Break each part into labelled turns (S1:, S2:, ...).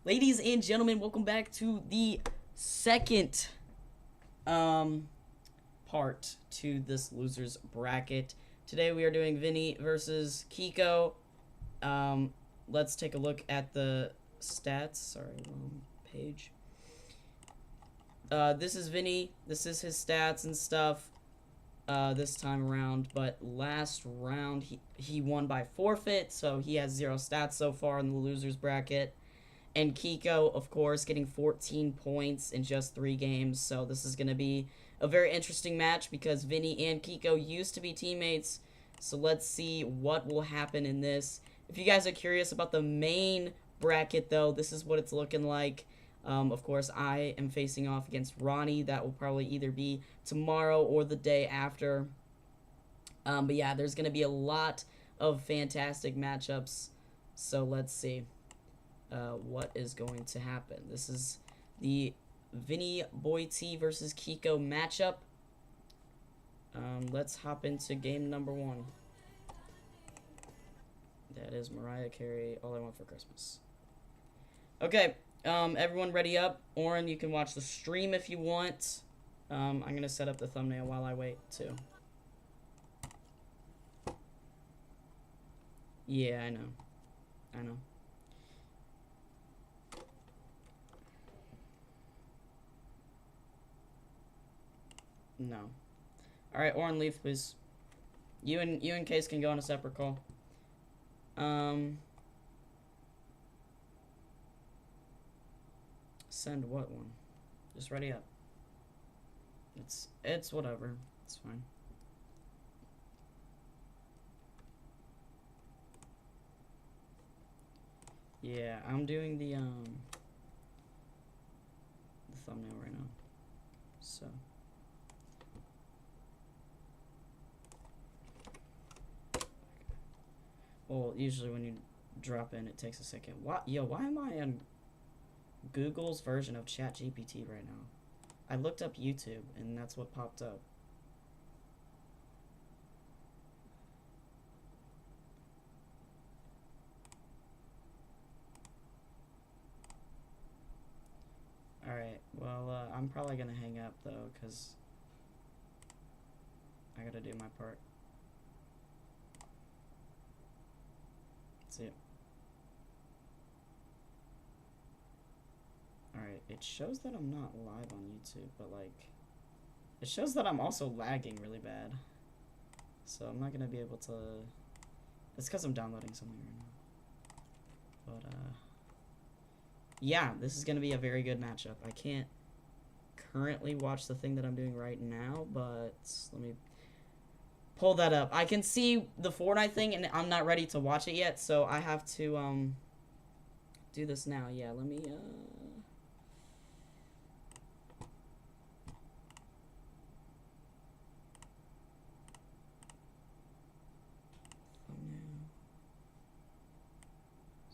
S1: Ladies and gentlemen, welcome back to the second part to this loser's bracket. Today we are doing Vinny versus Kiko. Let's take a look at the stats. Sorry, wrong page. This is Vinny. This is his stats and stuff. This time around, but last round he won by forfeit, so he has 0 stats so far in the losers bracket. And Kiko, of course, getting 14 points in just 3 games. So this is going to be a very interesting match because Vinny and Kiko used to be teammates. So let's see what will happen in this. If you guys are curious about the main bracket, though, this is what it's looking like. Of course, I am facing off against Ronnie. That will probably either be tomorrow or the day after. But yeah, there's going to be a lot of fantastic matchups. So let's see. What is going to happen. This is the VinnyBoiT versus Kiko matchup. Let's hop into game number 1. That is Mariah Carey, All I Want for Christmas. Okay, everyone ready up? Oren, you can watch the stream if you want. I'm going to set up the thumbnail while I wait, too. Yeah, I know. I know. No. Alright, Oren, leave, please. You and Case can go on a separate call. Send what one? Just ready up. It's whatever. It's fine. Yeah, I'm doing the thumbnail right now. So well, usually when you drop in, it takes a second. What? Yo, why am I on Google's version of ChatGPT right now? I looked up YouTube, and that's what popped up. Alright, well, I'm probably gonna hang up, though, because I gotta do my part. See it. Alright, it shows that I'm not live on YouTube, but, like, it shows that I'm also lagging really bad. So I'm not gonna be able to... It's because I'm downloading something right now. But, yeah, this is gonna be a very good matchup. I can't currently watch the thing that I'm doing right now, but let me pull that up. I can see the Fortnite thing, and I'm not ready to watch it yet, so I have to, do this now. Yeah, let me,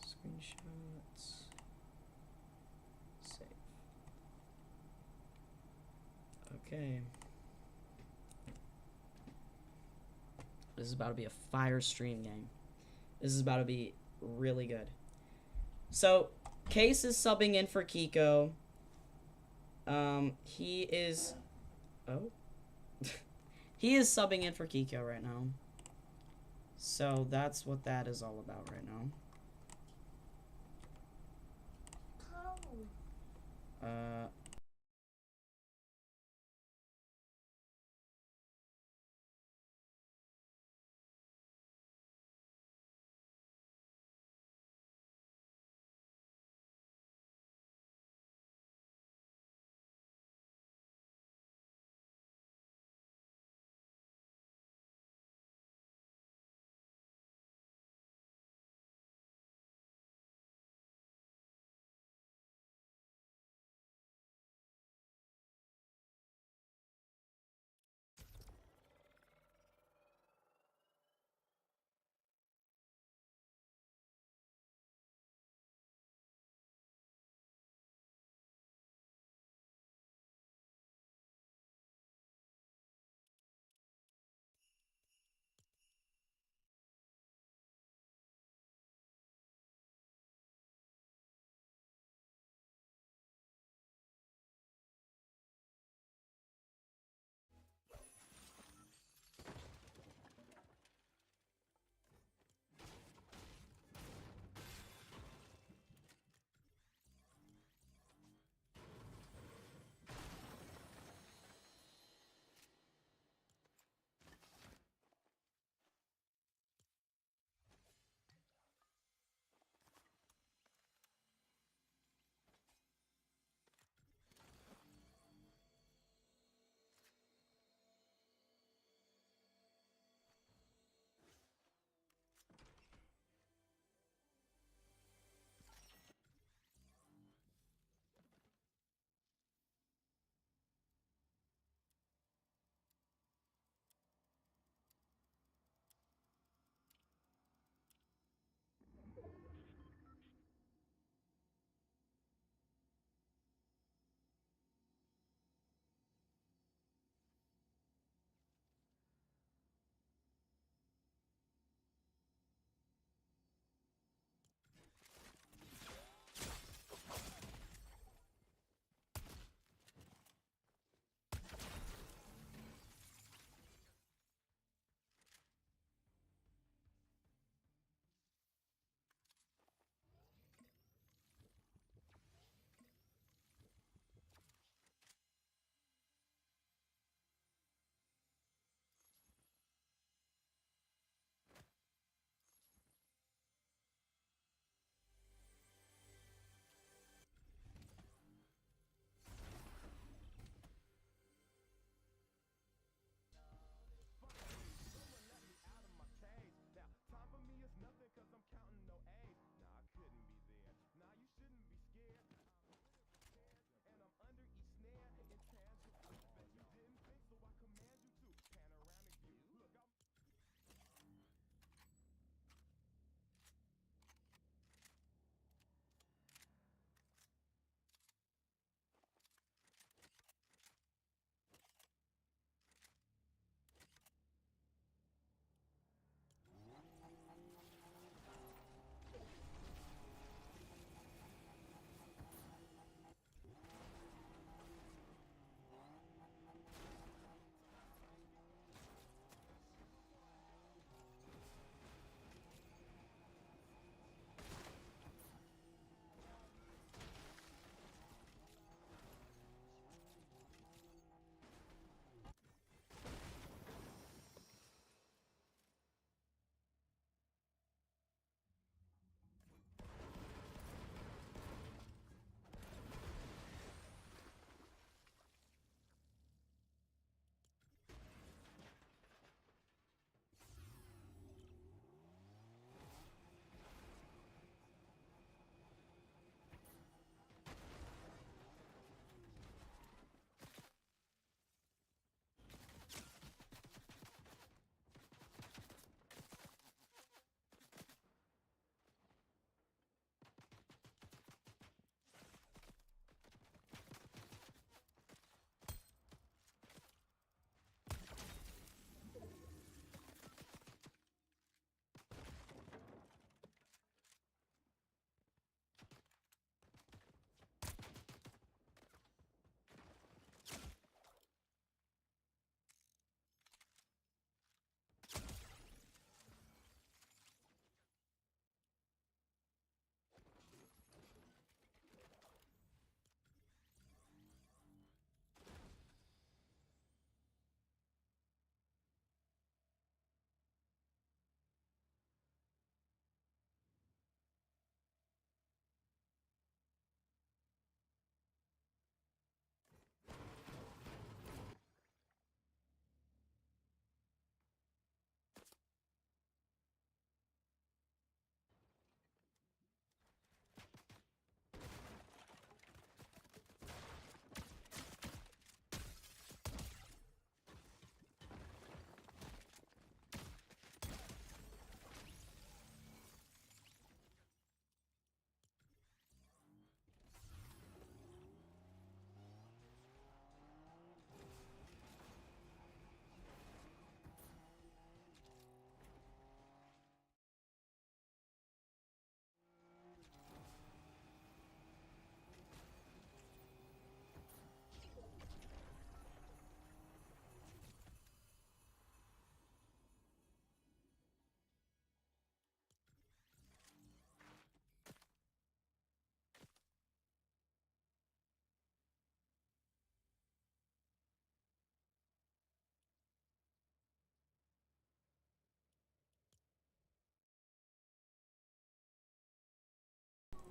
S1: screenshots. Save. Okay. This is about to be a fire stream game. This is about to be really good. So, Case is subbing in for Kiko. He is... Oh? He is subbing in for Kiko right now. So, that's what that is all about right now.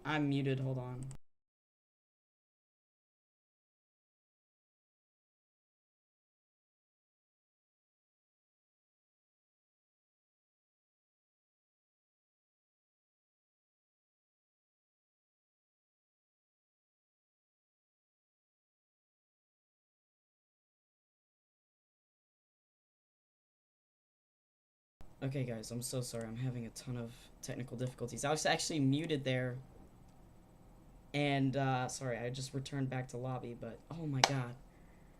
S1: I'm muted, hold on. Okay, guys, I'm so sorry. I'm having a ton of technical difficulties. I was actually muted there. And, sorry, I just returned back to lobby, but, oh my god.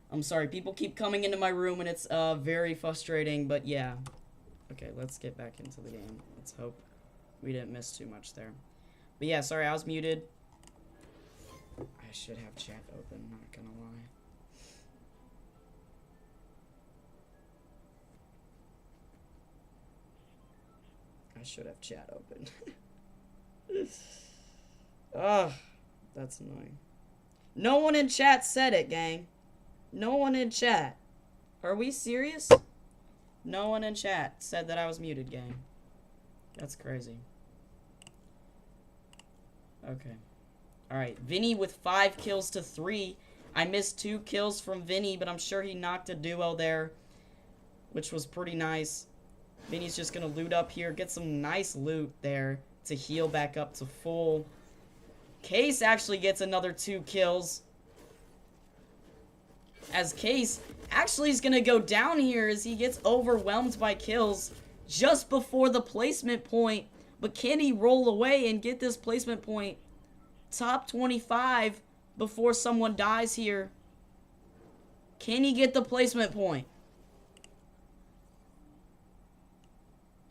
S1: I'm sorry, people keep coming into my room, and it's, very frustrating, but yeah. Okay, let's get back into the game. Let's hope we didn't miss too much there. But yeah, sorry, I was muted. I should have chat open, not gonna lie. I should have chat open. Ugh, that's annoying. No one in chat said it, gang. No one in chat. Are we serious? No one in chat said that I was muted, gang. That's crazy. Okay. Alright, Vinny with 5 kills to 3. I missed 2 kills from Vinny, but I'm sure he knocked a duo there, which was pretty nice. Vinny's just gonna loot up here, get some nice loot there to heal back up to full. Case actually gets another 2 kills. As Case actually is gonna go down here as he gets overwhelmed by kills just before the placement point. But can he roll away and get this placement point? Top 25 before someone dies here. Can he get the placement point?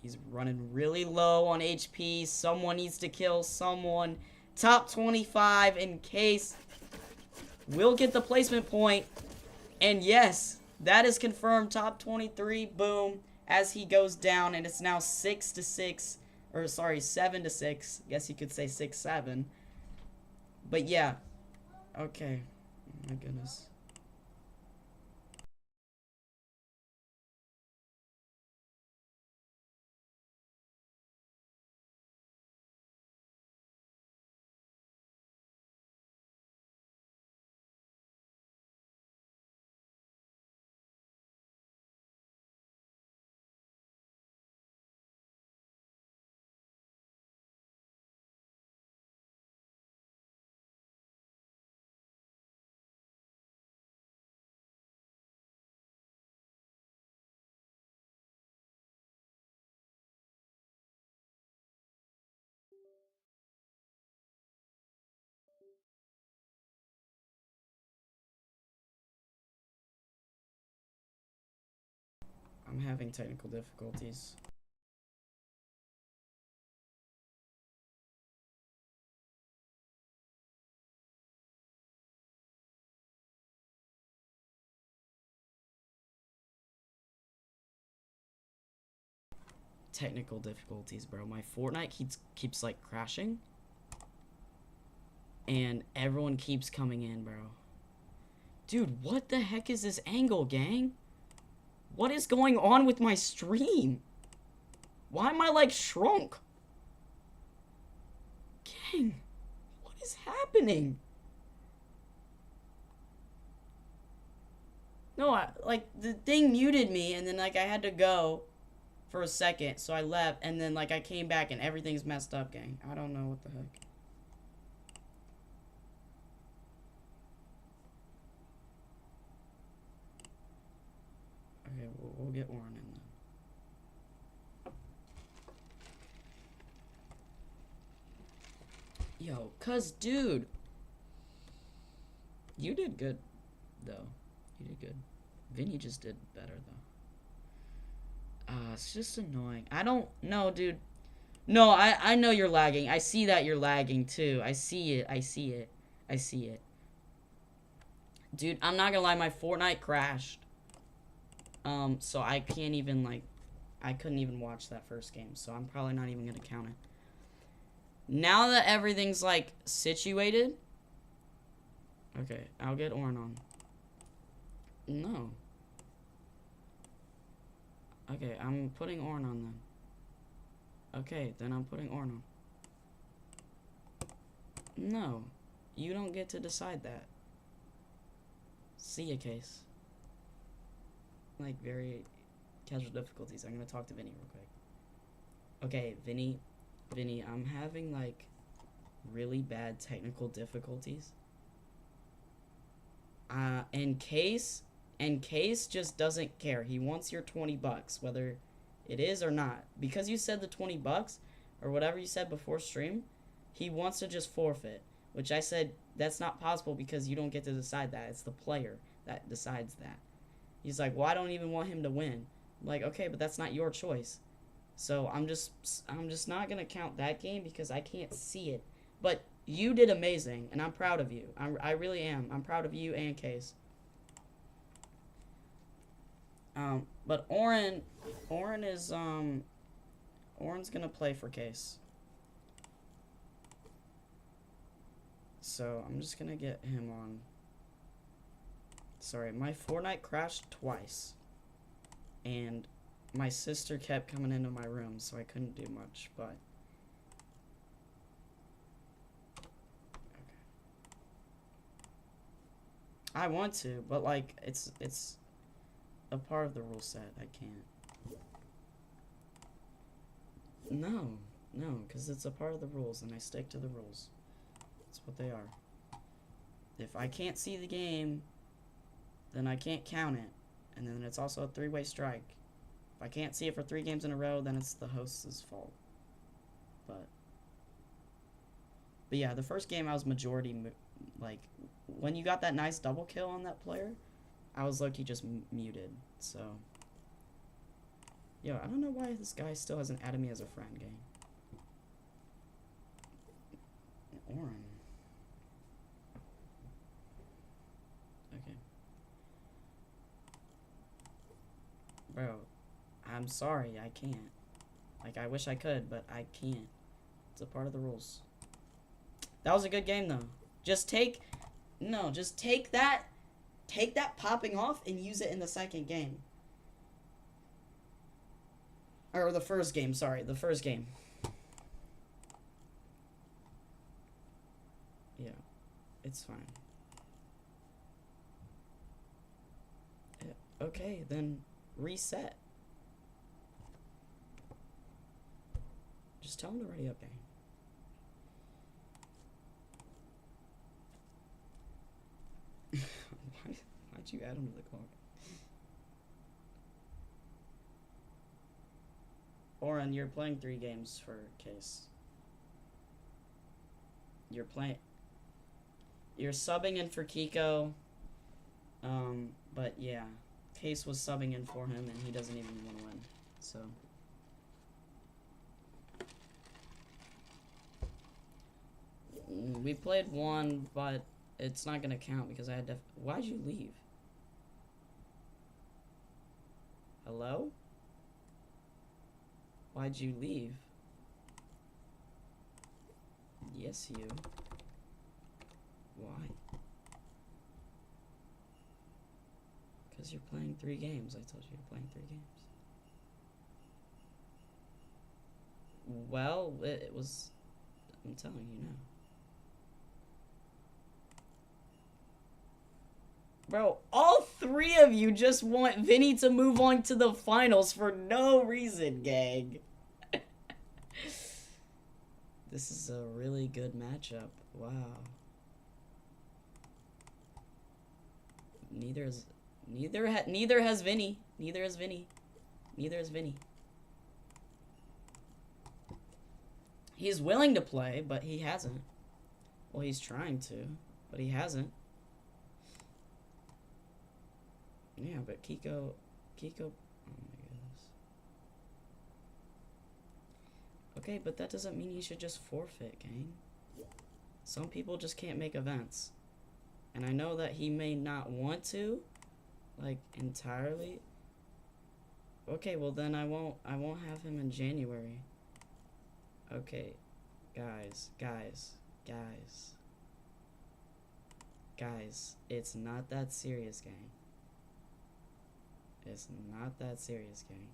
S1: He's running really low on HP. Someone needs to kill someone. Top 25 in Case will get the placement point. And yes, that is confirmed. Top 23, boom, as he goes down. And it's now 6 to 6. Or, sorry, 7 to 6. Guess you could say 6-7. But yeah. Okay. Oh my goodness. I'm having technical difficulties. Technical difficulties, bro. My Fortnite keeps like crashing. And everyone keeps coming in, bro. Dude, what the heck is this angle, gang? What is going on with my stream? Why am I like shrunk? Gang, what is happening? No, like the thing muted me and then like I had to go for a second, so I left and then like I came back and everything's messed up, gang. I don't know what the heck. Okay, we'll get Warren in then. Yo, cuz dude, you did good though. You did good. Vinny just did better though. It's just annoying. I don't know, dude. No, I know you're lagging. I see that you're lagging too. I see it. I see it. I see it. Dude, I'm not gonna lie, my Fortnite crashed. So I can't even like I couldn't even watch that first game, so I'm probably not even gonna count it. Now that everything's like situated. Okay, I'll get Orn on. No. Okay, I'm putting Orn on then. Okay, then I'm putting Orn on. No, you don't get to decide that. See ya, Case. Like, very casual difficulties. I'm gonna talk to Vinny real quick. Okay, Vinny, I'm having, like, really bad technical difficulties. And Case just doesn't care. He wants your 20 bucks, whether it is or not. Because you said the 20 bucks, or whatever you said before stream, he wants to just forfeit. Which I said, that's not possible because you don't get to decide that. It's the player that decides that. He's like, well, I don't even want him to win. I'm like, okay, but that's not your choice. So I'm just not gonna count that game because I can't see it. But you did amazing, and I'm proud of you. I really am. I'm proud of you and Case. But Oren is Oren's gonna play for Case. So I'm just gonna get him on. Sorry, my Fortnite crashed twice. And my sister kept coming into my room, so I couldn't do much, but okay. I want to, but like it's a part of the rule set. I can't. No, because it's a part of the rules, and I stick to the rules. That's what they are. If I can't see the game, then I can't count it. And then it's also a 3-way strike. If I can't see it for 3 games in a row, then it's the host's fault. But yeah, the first game I was majority, like, when you got that nice double kill on that player, I was low-key just muted, so. Yo, I don't know why this guy still hasn't added me as a friend, gang. Oren. Okay. Bro, I'm sorry, I can't. Like, I wish I could, but I can't. It's a part of the rules. That was a good game, though. Just take that popping off and use it in the second game. Or the first game, sorry, the first game. Yeah, it's fine. Yeah, okay, then reset. Just tell him to ready up, gang. Why'd you add him to the call? Oren, you're playing 3 games for Case. You're subbing in for Kiko. But yeah, Case was subbing in for him, and he doesn't even want to win. So. We played 1, but it's not gonna count because I had to. Why'd you leave? Hello? Why'd you leave? Yes, you. Why? Because you're playing 3 games. I told you you're playing 3 games. Well, it was. I'm telling you now. Bro, all 3 of you just want Vinny to move on to the finals for no reason, gang. This is a really good matchup. Wow. Neither has Vinny. Neither has Vinny. He's willing to play, but he hasn't. Well, he's trying to, but he hasn't. Yeah, but Kiko, oh my goodness. Okay, but that doesn't mean you should just forfeit, gang. Some people just can't make events. And I know that he may not want to, like, entirely. Okay, well then I won't have him in January. Okay, guys, it's not that serious, gang. It's not that serious, gang.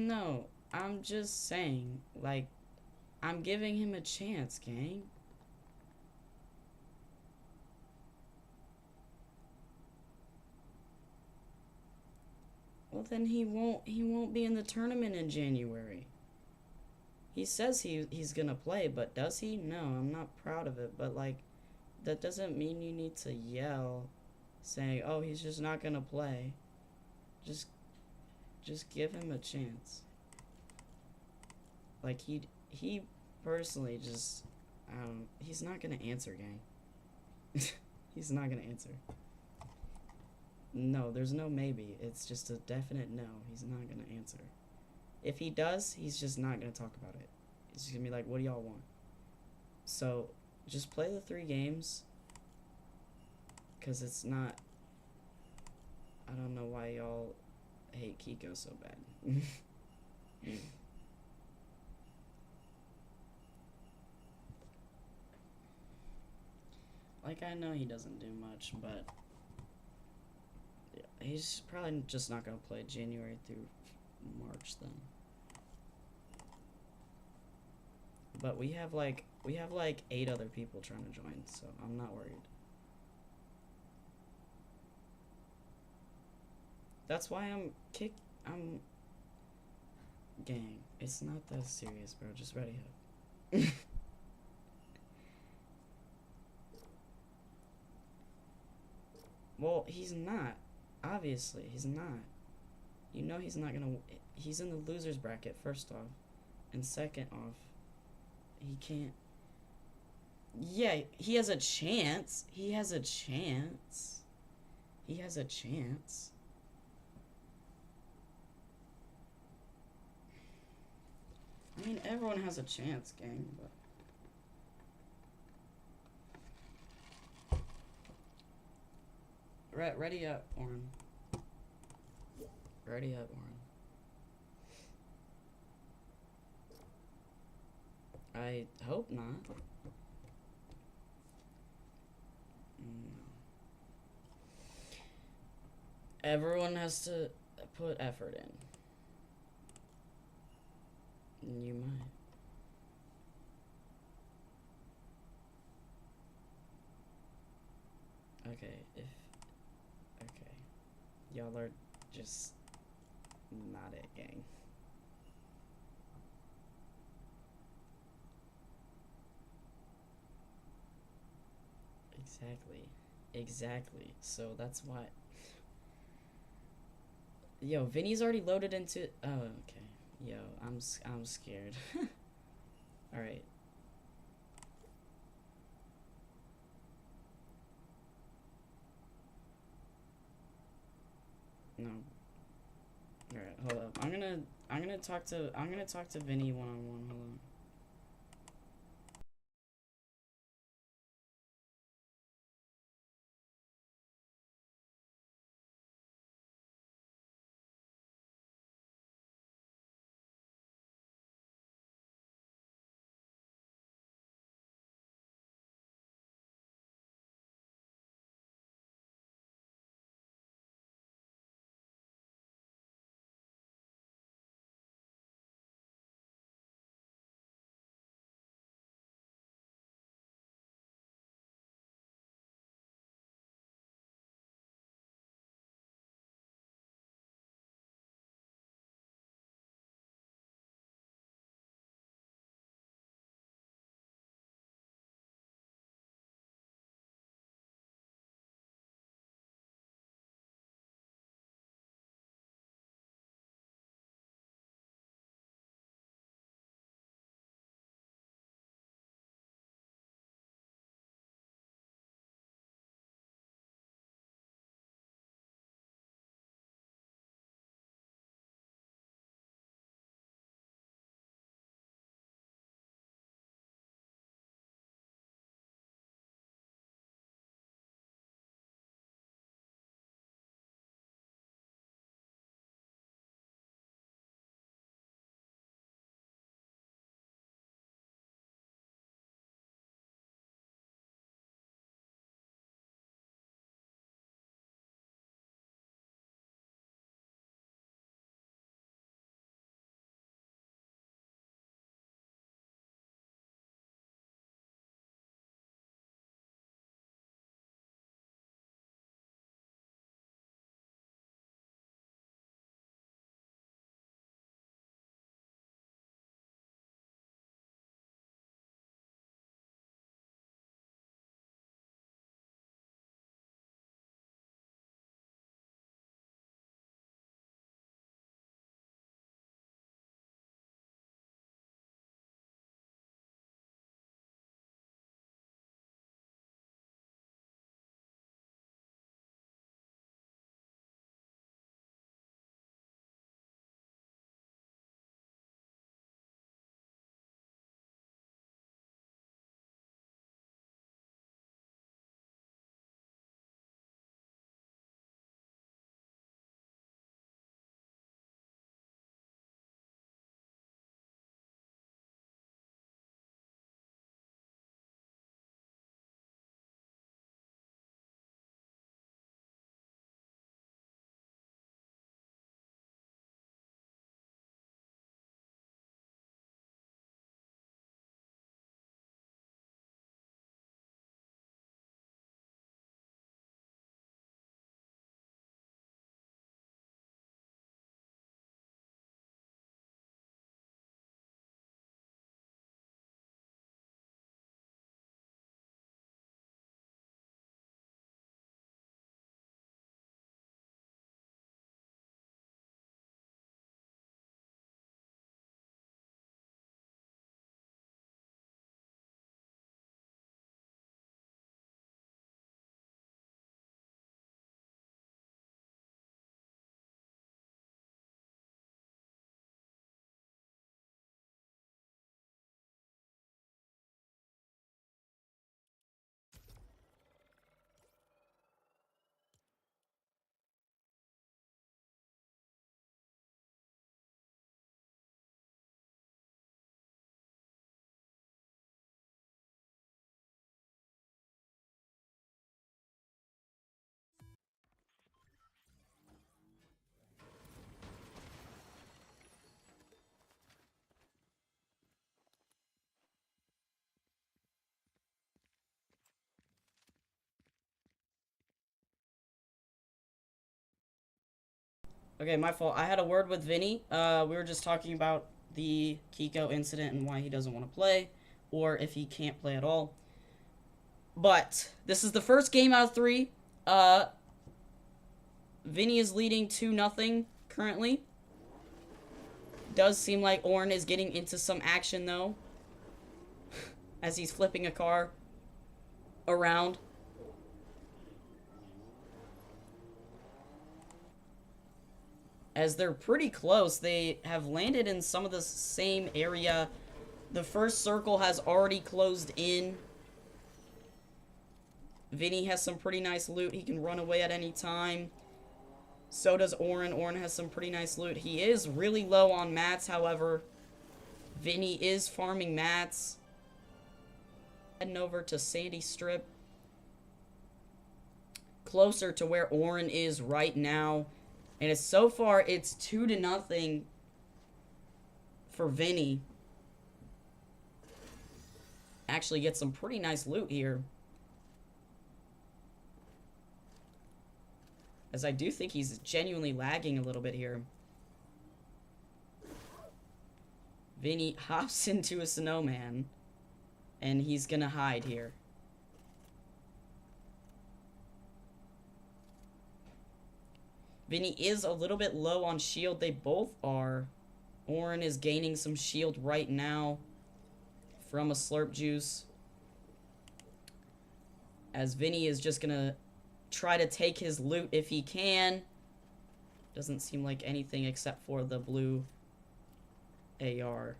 S1: No, I'm just saying, like, I'm giving him a chance, gang. Well, then he won't be in the tournament in January. He says he's gonna play, but does he? No, I'm not proud of it, but like that doesn't mean you need to yell saying, "Oh, he's just not gonna play." Just give him a chance. Like he personally just he's not gonna answer, gang. He's not gonna answer. No, there's no maybe. It's just a definite no. He's not gonna answer. If he does, he's just not gonna talk about it. He's just gonna be like, "What do y'all want?" So just play the 3 games, cause it's not. I don't know why y'all hate Kiko so bad. Like, I know he doesn't do much, but yeah, he's probably just not gonna play January through March then. But we have like 8 other people trying to join, so I'm not worried. That's why I'm gang. It's not that serious, bro. Just ready up. Well, he's not. Obviously, he's not. You know he's not gonna. He's in the losers bracket, first off. And second off, he can't. Yeah, he has a chance. He has a chance. He has a chance. I mean, everyone has a chance, gang, but. Ready up, Oren. Ready up, Oren. I hope not. No. Everyone has to put effort in. You might. Okay, okay. Y'all are just not it, gang. Exactly. So that's why. Yo, Vinny's already loaded into. Oh, okay. Yo, I'm scared. All right. No. All right. Hold up. I'm gonna talk to Vinny one-on-one. Hold on. Okay, my fault. I had a word with Vinny. We were just talking about the Kiko incident and why he doesn't want to play, or if he can't play at all. But this is the first game out of 3. Vinny is leading 2-0 currently. Does seem like Oren is getting into some action though, as he's flipping a car around. As they're pretty close, they have landed in some of the same area. The first circle has already closed in. Vinny has some pretty nice loot. He can run away at any time. So does Oren. Oren has some pretty nice loot. He is really low on mats, however. Vinny is farming mats. Heading over to Sandy Strip. Closer to where Oren is right now. And it's, so far, it's 2-0 for Vinny. Actually get some pretty nice loot here. As I do think he's genuinely lagging a little bit here. Vinny hops into a snowman. And he's gonna hide here. Vinny is a little bit low on shield. They both are. Oren is gaining some shield right now from a slurp juice. As Vinny is just gonna try to take his loot if he can. Doesn't seem like anything except for the blue AR.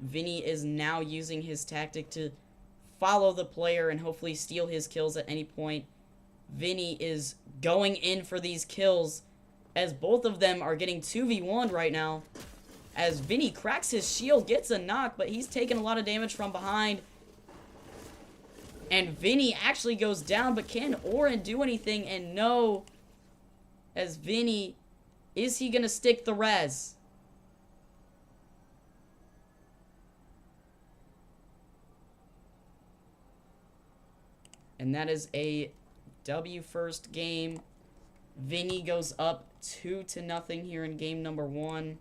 S1: Vinny is now using his tactic to follow the player and hopefully steal his kills at any point. Vinny is going in for these kills as both of them are getting 2v1 right now. As Vinny cracks his shield, gets a knock, but he's taking a lot of damage from behind. And Vinny actually goes down, but can Oren do anything? And no. As Vinny, is he going to stick the res? And that is a W first game. Vinny goes up 2-0 here in game number 1.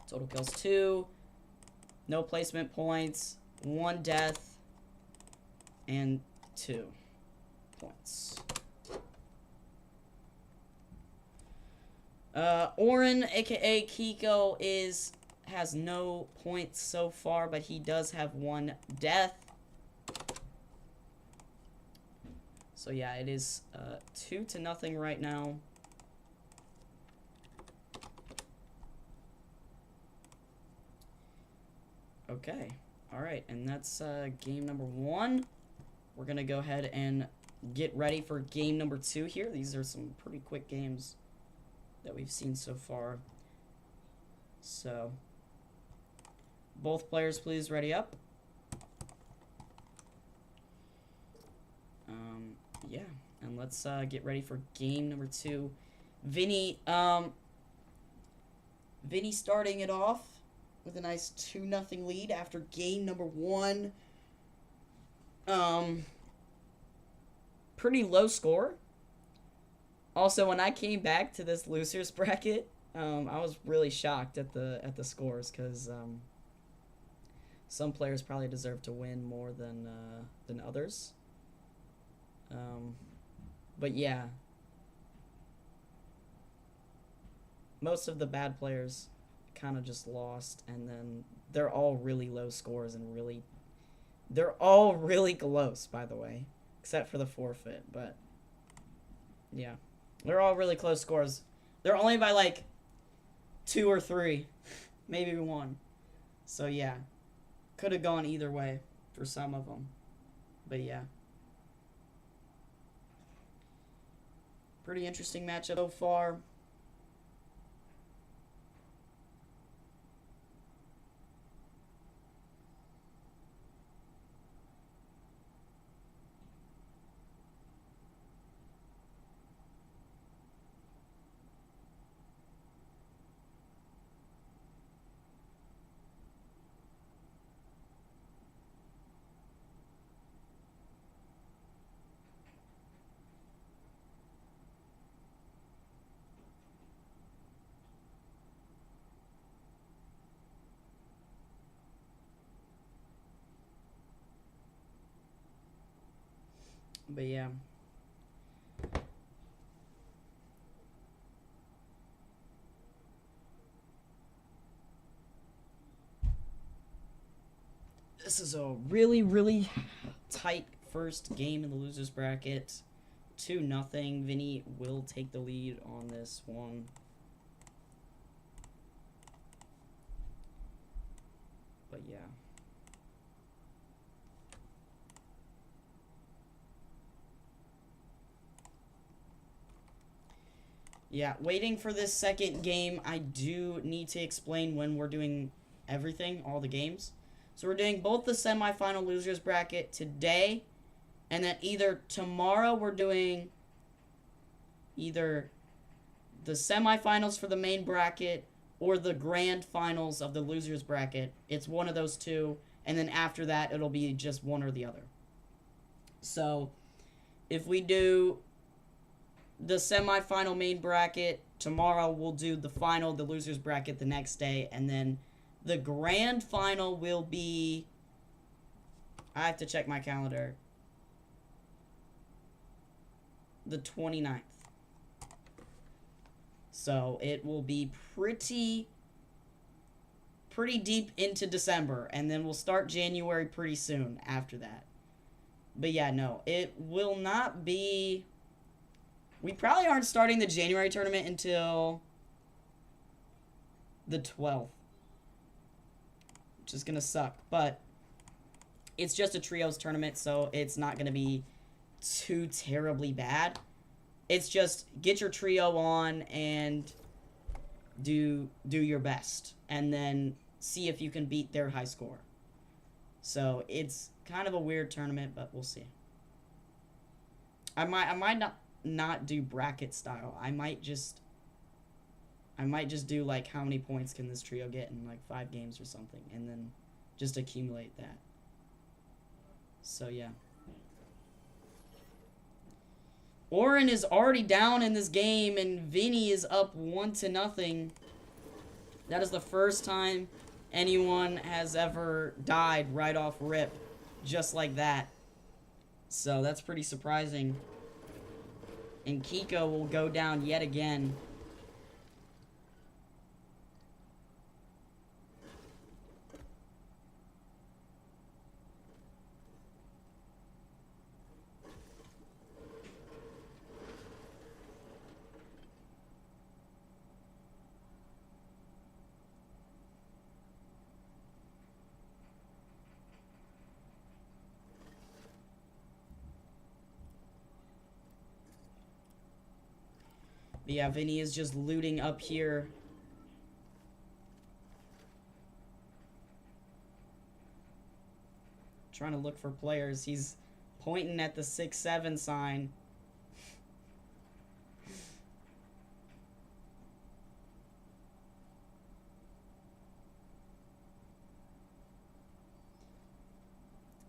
S1: Total kills 2. No placement points. 1 death. And 2 points. Oren, aka Kiko, has no points so far, but he does have 1 death. So yeah, it is 2-0 right now. Okay, all right, and that's game number 1. We're gonna go ahead and get ready for game number 2 here. These are some pretty quick games that we've seen so far. So, both players please ready up. Yeah, and let's get ready for game number 2. Vinny starting it off with a nice 2-0 lead after game number 1. Pretty low score. Also, when I came back to this losers bracket, I was really shocked at the scores because some players probably deserve to win more than others. But yeah, most of the bad players kind of just lost, and then they're all really low scores and they're all really close, by the way, except for the forfeit. But yeah, they're all really close scores. They're only by like 2 or 3, maybe 1. So yeah, could have gone either way for some of them. But yeah, pretty interesting matchup so far. But yeah. This is a really, really tight first game in the losers bracket. 2-0. Vinny will take the lead on this one. But yeah. Yeah, waiting for this second game, I do need to explain when we're doing everything, all the games. So we're doing both the semifinal losers bracket today, and then either tomorrow we're doing either the semifinals for the main bracket or the grand finals of the losers bracket. It's one of those two, and then after that it'll be just one or the other. So if we do the semifinal main bracket tomorrow, we'll do the final, the losers bracket, the next day, and then the grand final will be, I have to check my calendar, the 29th. So it will be pretty deep into December, and then we'll start January pretty soon after that. But yeah, no, it will not be, we probably aren't starting the January tournament until the 12th. Which is going to suck. But it's just a trios tournament, so it's not going to be too terribly bad. It's just get your trio on and do your best. And then see if you can beat their high score. So it's kind of a weird tournament, but we'll see. I might not do bracket style. I might just do like how many points can this trio get in like 5 games or something, and then just accumulate that. So yeah. Oren is already down in this game, and Vinny is up 1-0. That is the first time anyone has ever died right off rip, just like that. So that's pretty surprising. And Kiko will go down yet again. But yeah, Vinny is just looting up here. Trying to look for players. He's pointing at the 6-7 sign.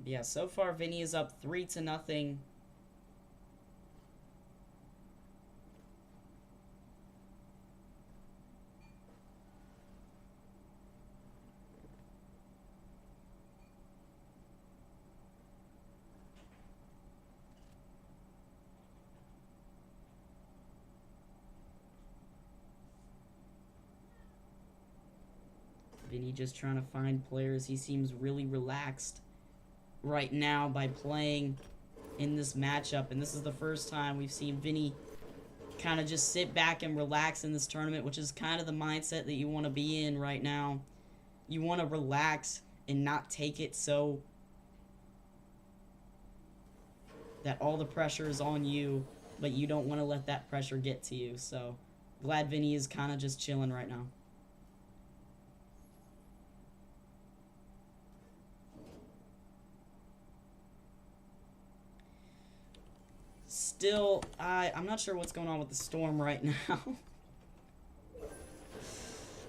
S1: Yeah, so far Vinny is up 3-0. Vinny just trying to find players. He seems really relaxed right now by playing in this matchup, and this is the first time we've seen Vinny kind of just sit back and relax in this tournament, which is kind of the mindset that you want to be in right now. You want to relax and not take it so that all the pressure is on you, but you don't want to let that pressure get to you. So glad Vinny is kind of just chilling right now. Still, I'm not sure what's going on with the storm right now.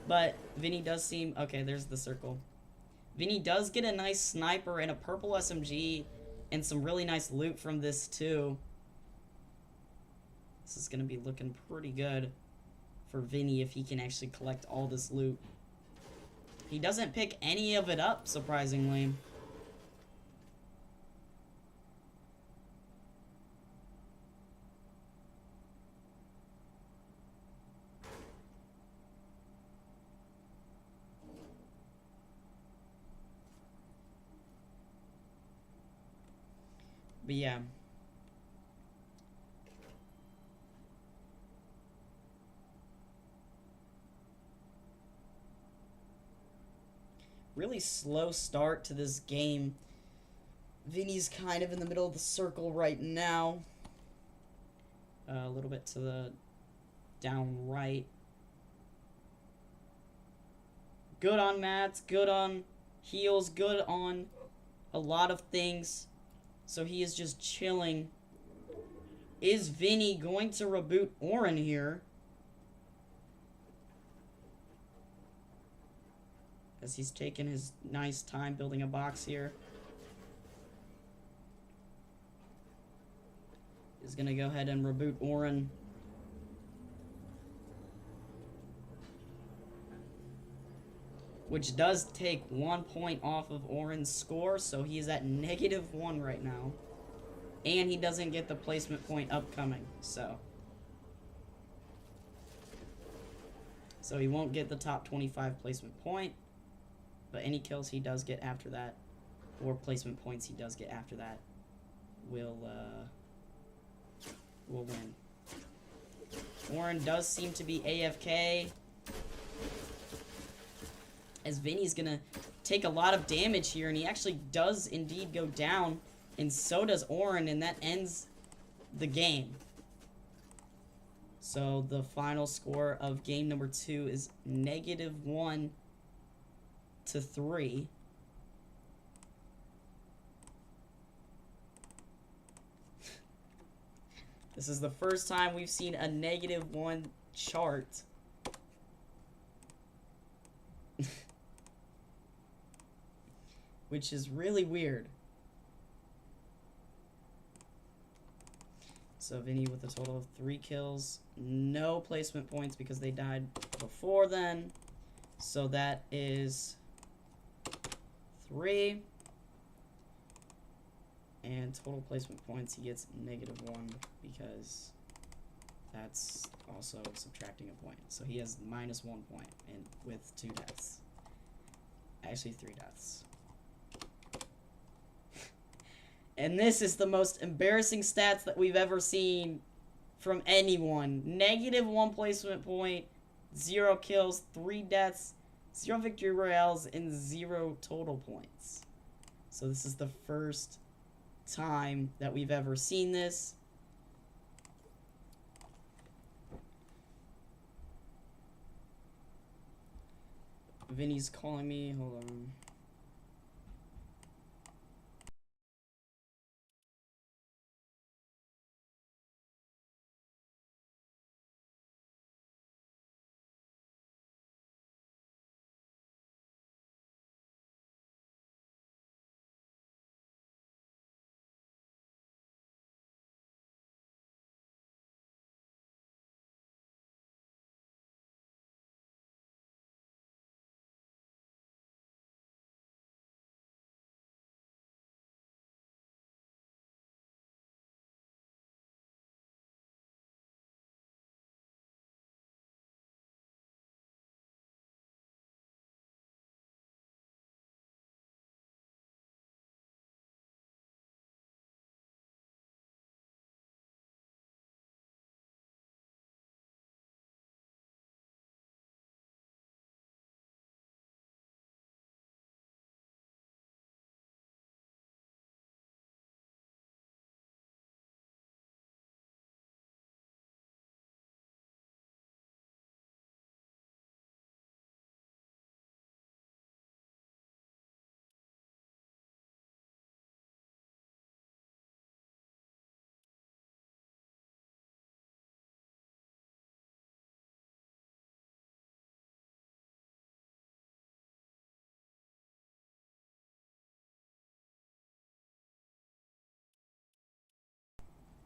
S1: But Vinny does seem... Okay, there's the circle. Vinny does get a nice sniper and a purple SMG and some really nice loot from this too. This is going to be looking pretty good for Vinny if he can actually collect all this loot. He doesn't pick any of it up, surprisingly. But yeah. Really slow start to this game. Vinny's kind of in the middle of the circle right now. A little bit to the down right. Good on mats, good on heals, good on a lot of things. So he is just chilling. Is Vinny going to reboot Orin here? As he's taking his nice time building a box here. He's gonna go ahead and reboot Orin. Which does take 1 point off of Orin's score, so he is at -1 right now. And he doesn't get the placement point upcoming, so he won't get the top 25 placement point. But any kills he does get after that, or placement points he does get after that, will win. Orin does seem to be AFK. As Vinny's gonna take a lot of damage here, and he actually does indeed go down, and so does Orin, and that ends the game. So the final score of game number 2 is -1 to 3. This is the first time we've seen a -1 chart. Which is really weird. So Vinny with a total of 3 kills. No placement points because they died before then. So that is 3. And total placement points, he gets -1 because that's also subtracting a point. So he has -1 point and with 2 deaths. Actually 3 deaths. And this is the most embarrassing stats that we've ever seen from anyone. -1 placement point, 0 kills, 3 deaths, 0 victory royales, and 0 total points. So this is the first time that we've ever seen this. Vinny's calling me. Hold on.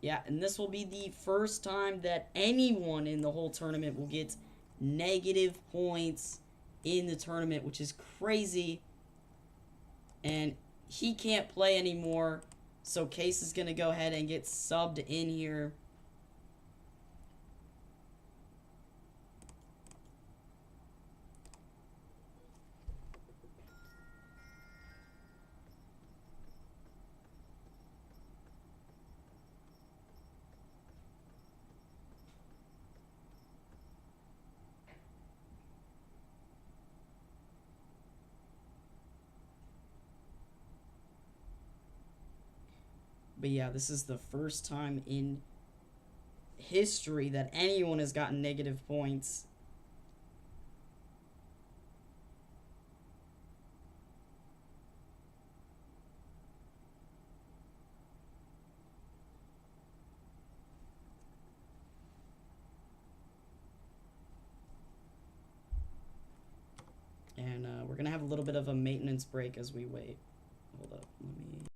S1: Yeah, and this will be the first time that anyone in the whole tournament will get negative points in the tournament, which is crazy. And he can't play anymore, so Case is going to go ahead and get subbed in here. But yeah, this is the first time in history that anyone has gotten negative points. And we're going to have a little bit of a maintenance break as we wait. Hold up. Let me...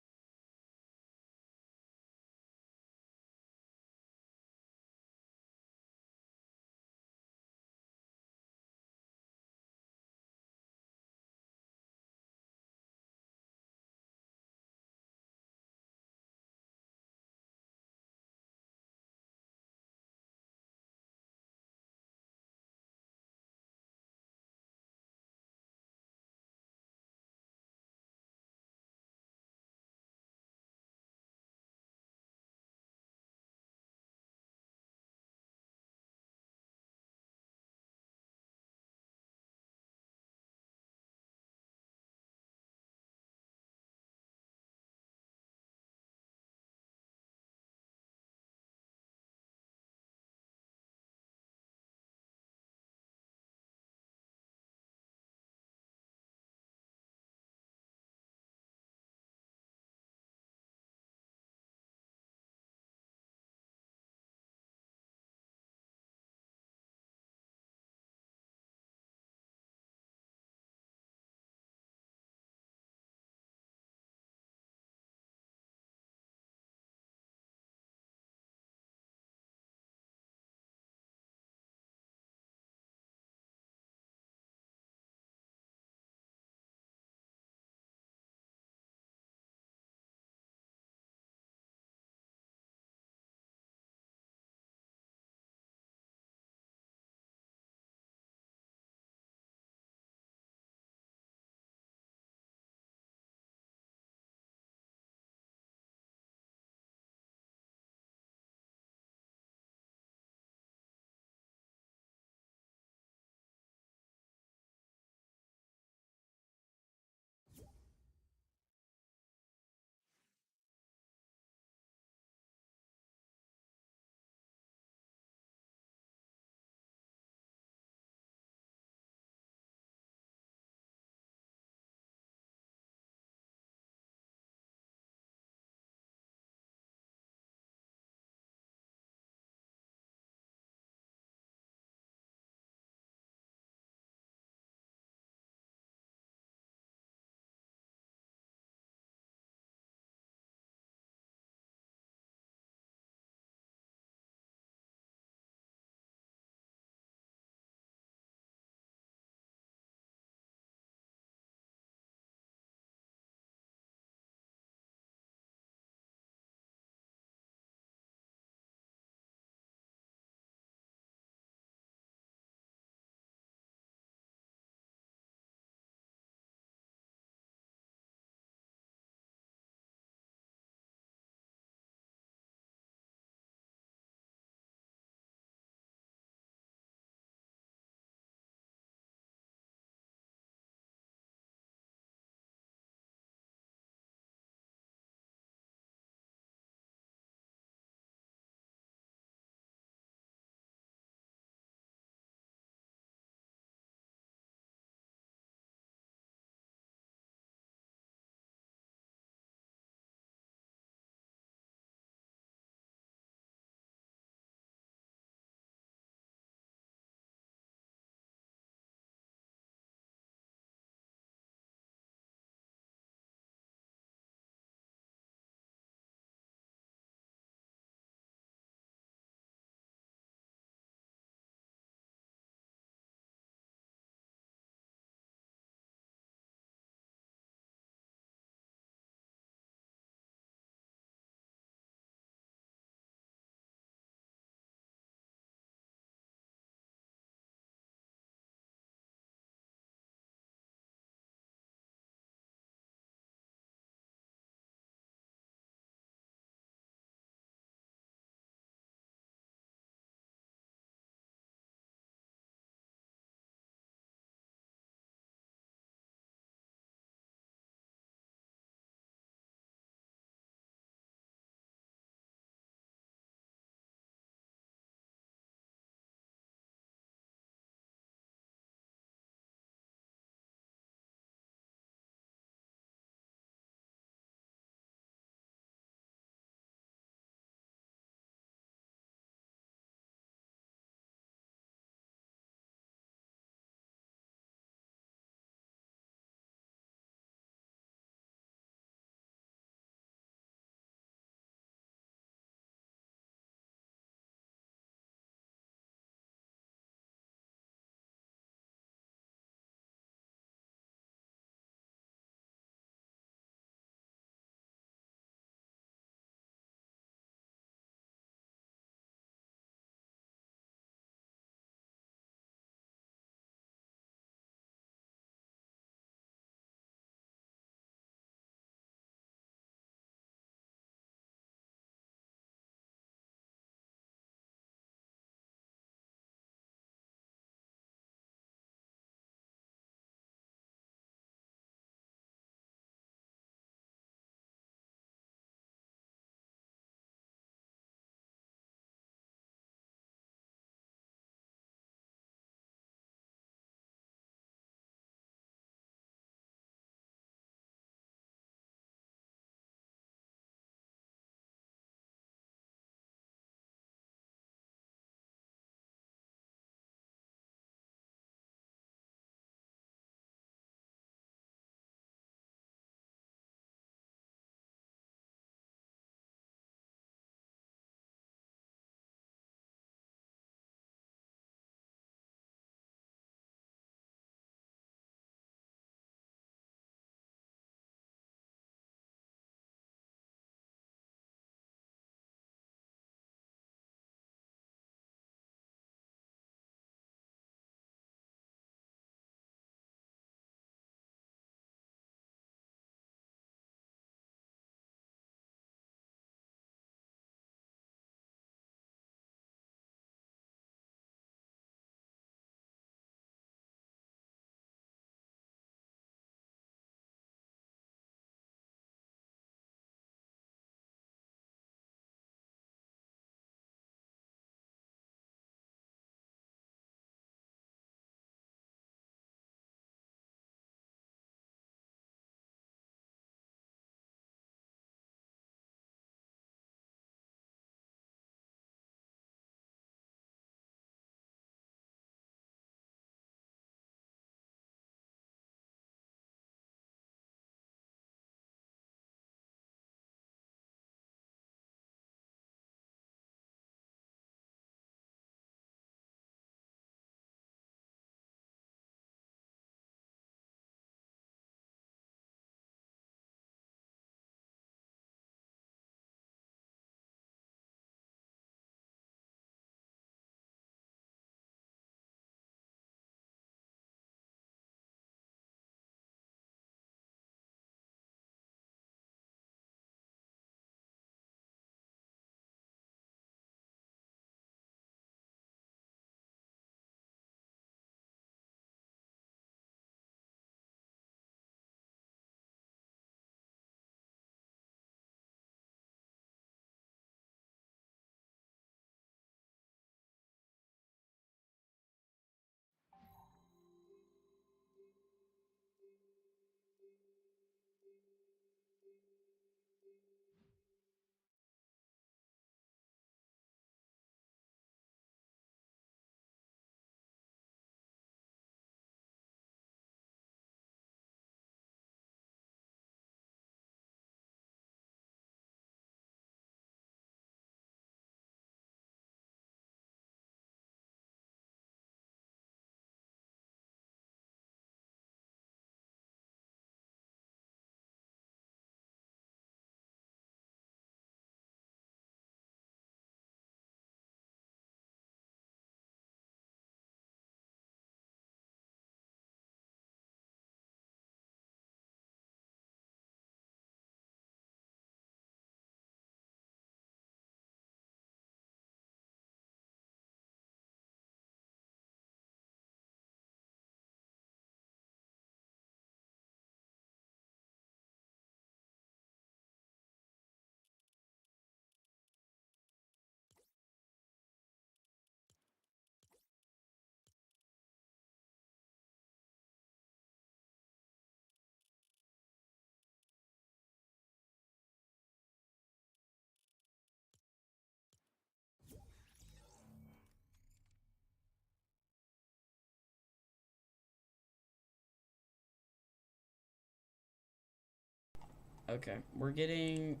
S1: Okay, we're getting...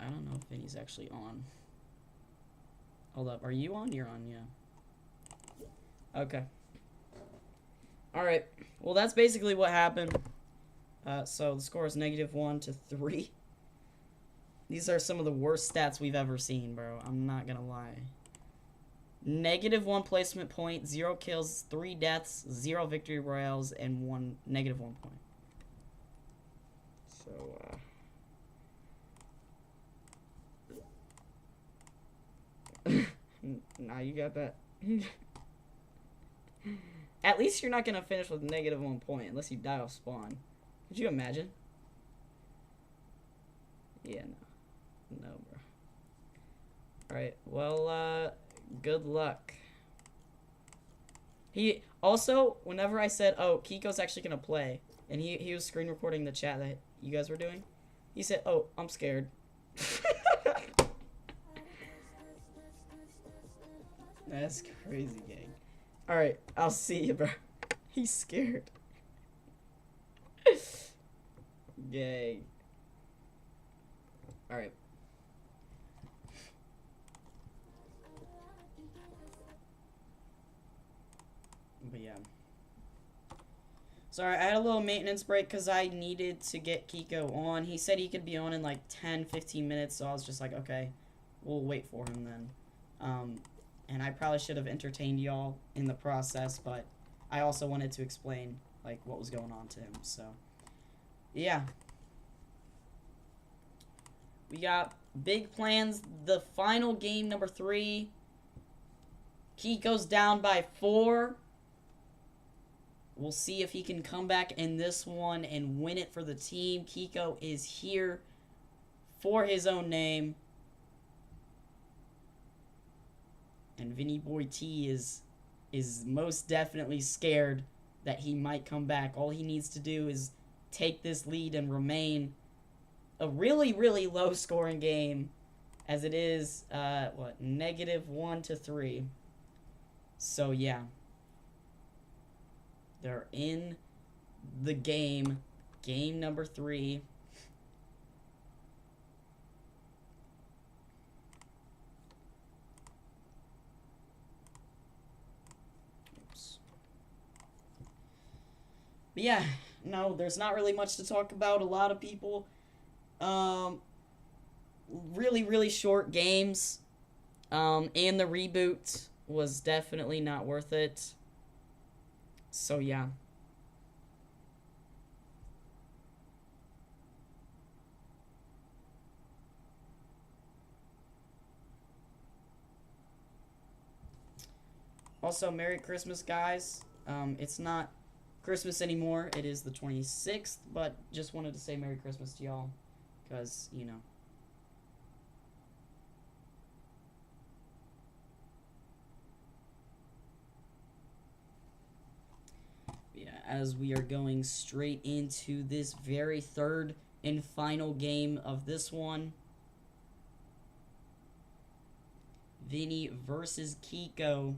S1: I don't know if Vinny's actually on. Hold up, are you on? You're on, yeah. Okay. Alright, well that's basically what happened. So the score is -1 to 3. These are some of the worst stats we've ever seen, bro. I'm not gonna lie. -1 placement point, 0 kills, 3 deaths, 0 victory royales, and -1 point. So, nah, you got that. At least you're not gonna finish with -1 point unless you die off spawn. Could you imagine? Yeah, no. No, bro. Alright, well, good luck. He, also, whenever I said, oh, Kiko's actually gonna play, and he was screen recording the chat that you guys were doing, he said, oh, I'm scared. That's crazy, gang. Alright, I'll see you, bro. He's scared. Gang. Alright. But yeah. Sorry, I had a little maintenance break because I needed to get Kiko on. He said he could be on in like 10-15 minutes, so I was just like, okay, we'll wait for him then. And I probably should have entertained y'all in the process, but I also wanted to explain like what was going on to him, so yeah. We got big plans. The final game, number 3. Kiko's down by 4. We'll see if he can come back in this one and win it for the team. Kiko is here for his own name. And VinnyBoiT is most definitely scared that he might come back. All he needs to do is take this lead and remain a really, really low scoring game, as it is, -1 to 3. So, yeah. They're in the game. Game number 3. Oops. But yeah, no, there's not really much to talk about. A lot of people, really, really short games. And the reboot was definitely not worth it. So, yeah. Also, Merry Christmas, guys. It's not Christmas anymore. It is the 26th, but just wanted to say Merry Christmas to y'all. Because, you know. Yeah, as we are going straight into this very third and final game of this one. Vinny versus Kiko.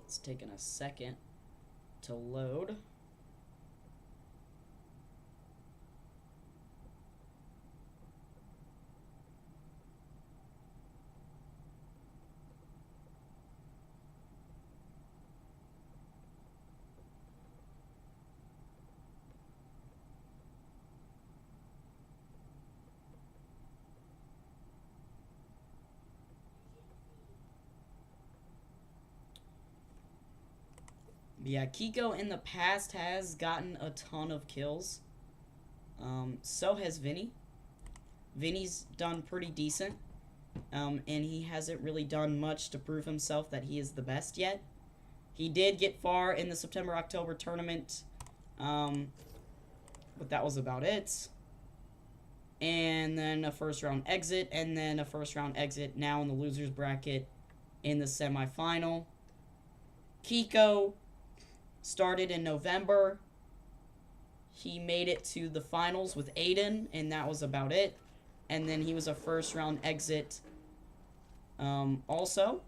S1: It's taking a second to load. Yeah, Kiko in the past has gotten a ton of kills. So has Vinny. Vinny's done pretty decent. And he hasn't really done much to prove himself that he is the best yet. He did get far in the September-October tournament. But that was about it. And then a first-round exit. And then a first-round exit now in the loser's bracket in the semifinal. Kiko started in November. He made it to the finals with Aiden, and that was about it. And then he was a first-round exit also.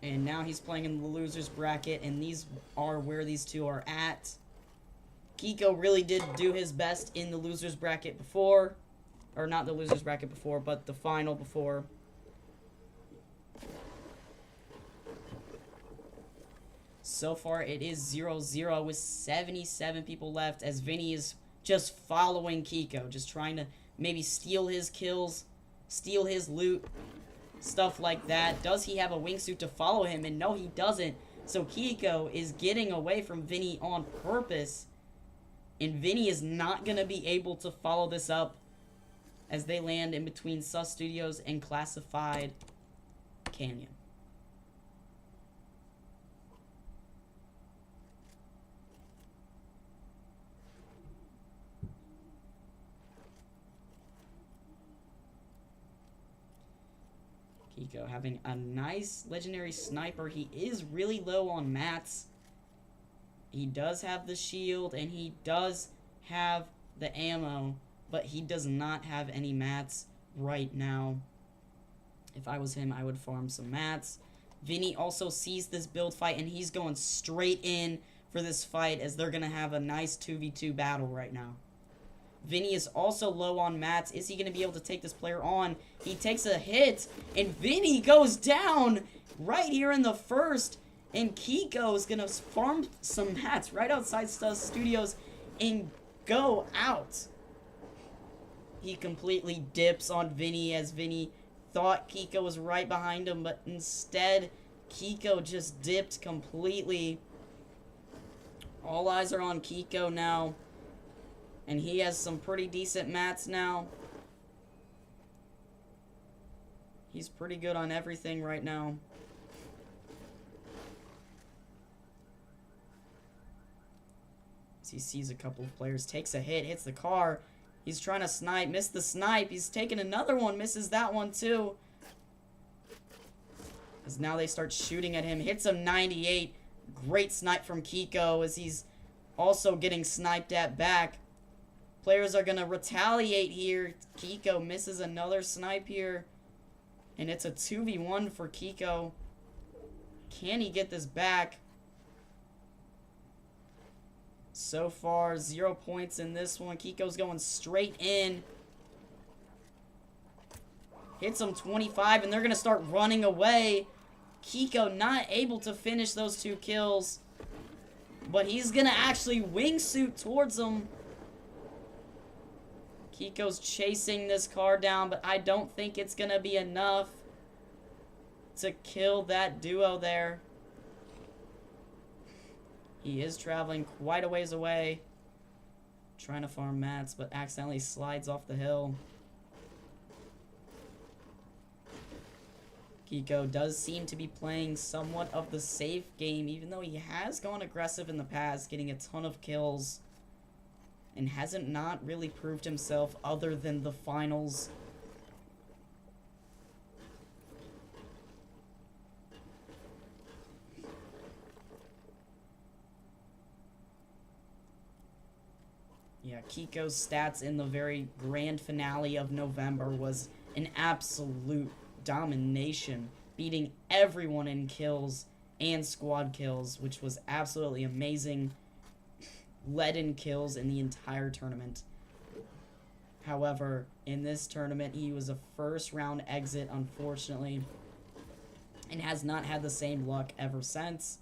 S1: And now he's playing in the loser's bracket, and these are where these two are at. Kiko really did do his best in the loser's bracket before. Or not the loser's bracket before, but the final before. So far, it is 0-0 with 77 people left as Vinny is just following Kiko. Just trying to maybe steal his kills, steal his loot, stuff like that. Does he have a wingsuit to follow him? And no, he doesn't. So Kiko is getting away from Vinny on purpose. And Vinny is not going to be able to follow this up as they land in between Sus Studios and Classified Canyon. Kiko having a nice legendary sniper. He is really low on mats. He does have the shield and he does have the ammo, but he does not have any mats right now. If I was him, I would farm some mats. Vinny also sees this build fight and he's going straight in for this fight as they're going to have a nice 2v2 battle right now. Vinny is also low on mats. Is he going to be able to take this player on? He takes a hit, and Vinny goes down right here in the first. And Kiko is going to farm some mats right outside Sus Studios and go out. He completely dips on Vinny as Vinny thought Kiko was right behind him, but instead, Kiko just dipped completely. All eyes are on Kiko now. And he has some pretty decent mats now. He's pretty good on everything right now. As he sees a couple of players, takes a hit, hits the car. He's trying to snipe, missed the snipe. He's taking another one, misses that one too. As now they start shooting at him, hits him 98. Great snipe from Kiko as he's also getting sniped at back. Players are going to retaliate here. Kiko misses another snipe here. And it's a 2v1 for Kiko. Can he get this back? So far, 0 points in this one. Kiko's going straight in. Hits him 25, and they're going to start running away. Kiko not able to finish those 2 kills. But he's going to actually wingsuit towards them. Kiko's chasing this car down, but I don't think it's going to be enough to kill that duo there. He is traveling quite a ways away. Trying to farm mats, but accidentally slides off the hill. Kiko does seem to be playing somewhat of the safe game, even though he has gone aggressive in the past, getting a ton of kills. And hasn't not really proved himself other than the finals. Yeah, Kiko's stats in the very grand finale of November was an absolute domination, beating everyone in kills and squad kills, which was absolutely amazing. Led in kills in the entire tournament. However, in this tournament, he was a first round exit, unfortunately, and has not had the same luck ever since.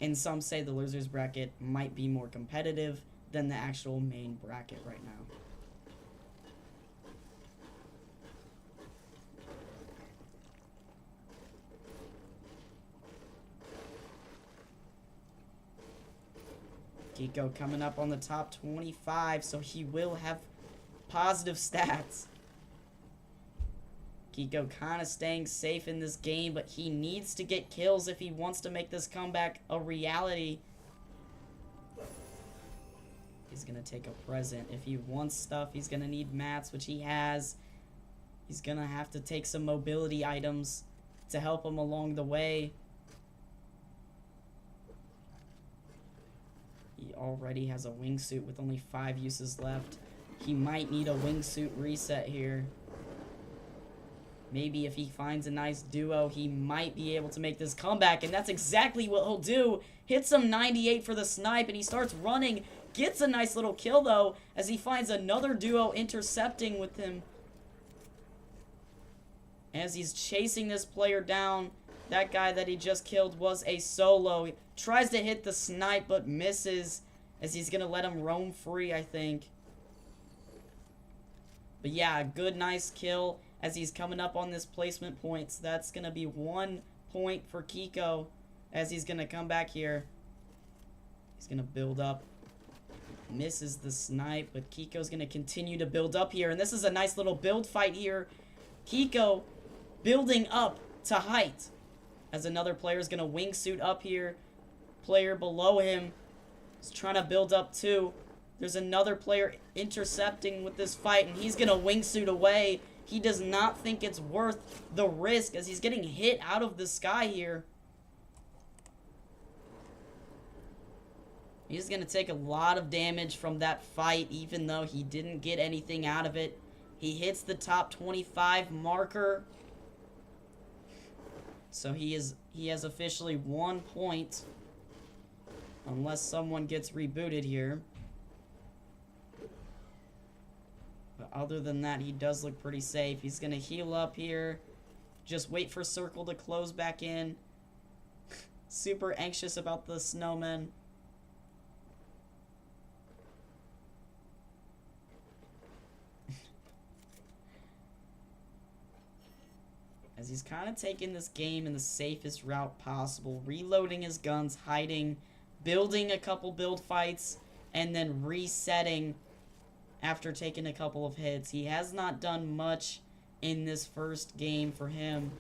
S1: And some say the losers bracket might be more competitive than the actual main bracket right now. Kiko coming up on the top 25, so he will have positive stats. Kiko kind of staying safe in this game, but he needs to get kills if he wants to make this comeback a reality. He's going to take a present. If he wants stuff, he's going to need mats, which he has. He's going to have to take some mobility items to help him along the way. He already has a wingsuit with only 5 uses left. He might need a wingsuit reset here. Maybe if he finds a nice duo, he might be able to make this comeback, and that's exactly what he'll do. Hits him 98 for the snipe, and he starts running. Gets a nice little kill, though, as he finds another duo intercepting with him. As he's chasing this player down, that guy that he just killed was a solo. He tries to hit the snipe, but misses, as he's going to let him roam free, I think. But yeah, a good, nice kill as he's coming up on this placement points. That's going to be 1 point for Kiko as he's going to come back here. He's going to build up. Misses the snipe, but Kiko's going to continue to build up here. And this is a nice little build fight here. Kiko building up to height as another player is going to wingsuit up here. Player below him is trying to build up too. There's another player intercepting with this fight, and he's going to wingsuit away. He does not think it's worth the risk as he's getting hit out of the sky here. He's going to take a lot of damage from that fight, even though he didn't get anything out of it. He hits the top 25 marker. So he has officially 1 point. Unless someone gets rebooted here. But other than that, he does look pretty safe. He's going to heal up here. Just wait for circle to close back in. Super anxious about the snowman. As he's kind of taking this game in the safest route possible. Reloading his guns, hiding, building a couple build fights, and then resetting after taking a couple of hits. He has not done much in this first game for him.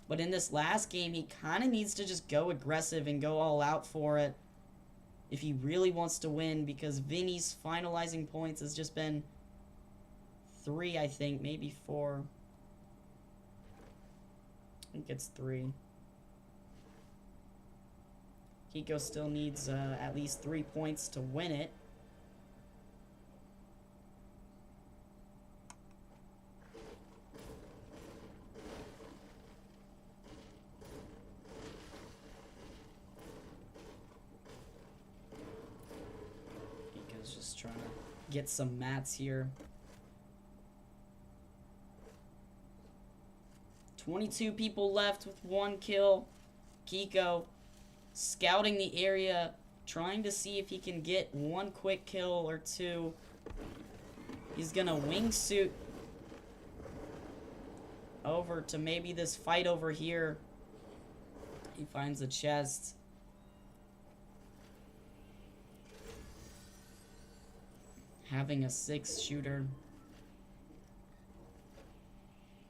S1: But in this last game, he kind of needs to just go aggressive and go all out for it if he really wants to win, because Vinny's finalizing points has just been 3, I think, maybe 4. I think it's 3. Kiko still needs at least 3 points to win it. Kiko's just trying to get some mats here. 22 people left with 1 kill. Kiko scouting the area, trying to see if he can get 1 quick kill or 2. He's gonna wingsuit over to maybe this fight over here. He finds a chest. Having a 6-shooter.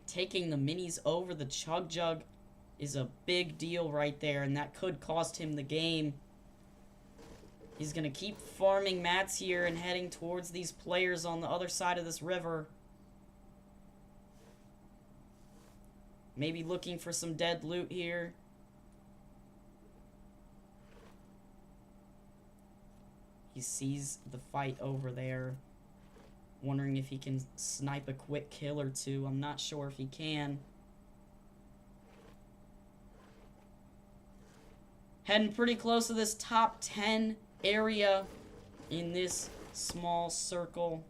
S1: Taking the minis over the Chug Jug is a big deal right there, and that could cost him the game. He's going to keep farming mats here and heading towards these players on the other side of this river. Maybe looking for some dead loot here. He sees the fight over there. Wondering if he can snipe a quick kill or two. I'm not sure if he can. Heading pretty close to this top 10 area in this small circle.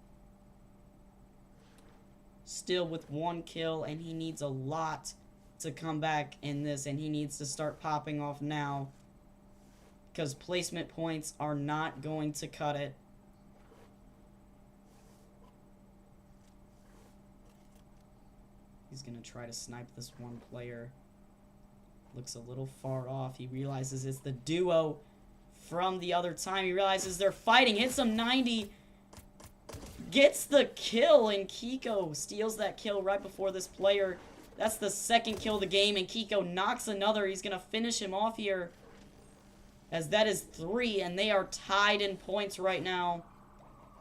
S1: Still with 1 kill, and he needs a lot to come back in this, and he needs to start popping off now, because placement points are not going to cut it. He's going to try to snipe this one player. Looks a little far off. He realizes it's the duo from the other time. He realizes they're fighting. Hits him 90. Gets the kill, and Kiko steals that kill right before this player. That's the 2nd kill of the game, and Kiko knocks another. He's going to finish him off here, as that is 3, and they are tied in points right now,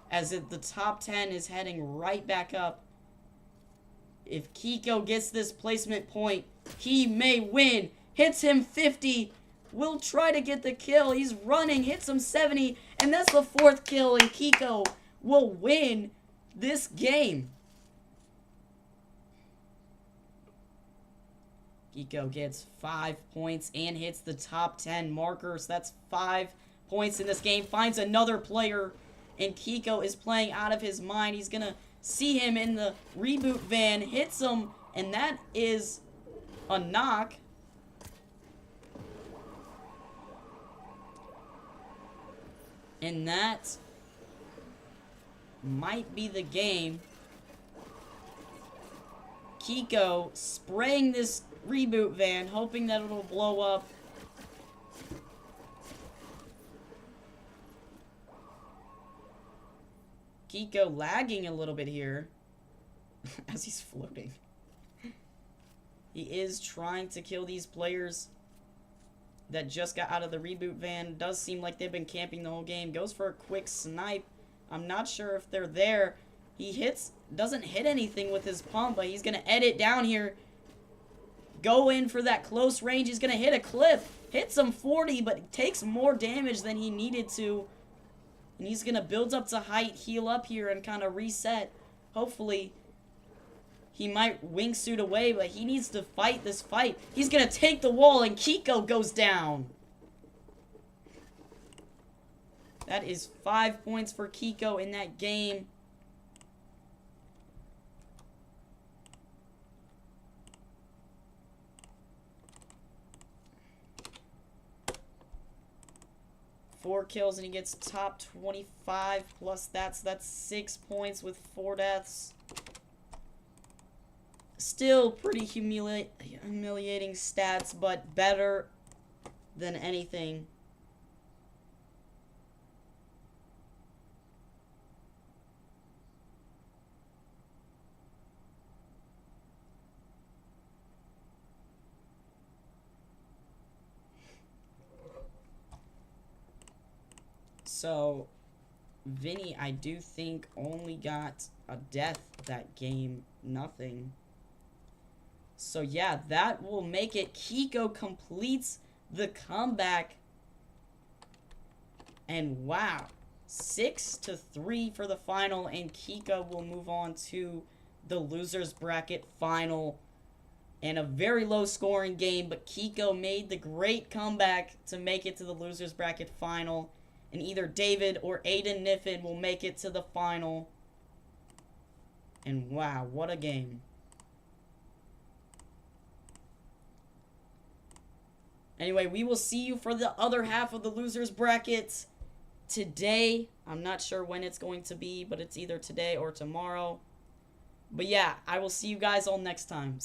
S1: as the top 10 is heading right back up. If Kiko gets this placement point, he may win. Hits him 50. Will try to get the kill. He's running. Hits him 70. And that's the 4th kill. And Kiko will win this game. Kiko gets 5 points and hits the top 10 markers. That's 5 points in this game. Finds another player. And Kiko is playing out of his mind. He's going to see him in the reboot van, hits him, and that is a knock. And that might be the game. Kiko spraying this reboot van, hoping that it'll blow up. Kiko lagging a little bit here as he's floating. He is trying to kill these players that just got out of the reboot van. Does seem like they've been camping the whole game. Goes for a quick snipe. I'm not sure if they're there. He doesn't hit anything with his pump, but he's going to edit down here. Go in for that close range. He's going to hit a cliff. Hits him 40, but takes more damage than he needed to. And he's going to build up to height, heal up here, and kind of reset. Hopefully, he might wingsuit away, but he needs to fight this fight. He's going to take the wall, and Kiko goes down. That is 5 points for Kiko in that game. Four kills and he gets top 25 plus that's 6 points with 4 deaths. Still pretty humiliating stats, but better than anything. So, Vinny, I do think, only got a death that game. Nothing. So, yeah, that will make it. Kiko completes the comeback. And, wow. 6-3 for the final. And Kiko will move on to the loser's bracket final. And a very low scoring game. But Kiko made the great comeback to make it to the loser's bracket final. And either David or Aiden Niffin will make it to the final. And wow, what a game. Anyway, we will see you for the other half of the loser's bracket today. I'm not sure when it's going to be, but it's either today or tomorrow. But yeah, I will see you guys all next time.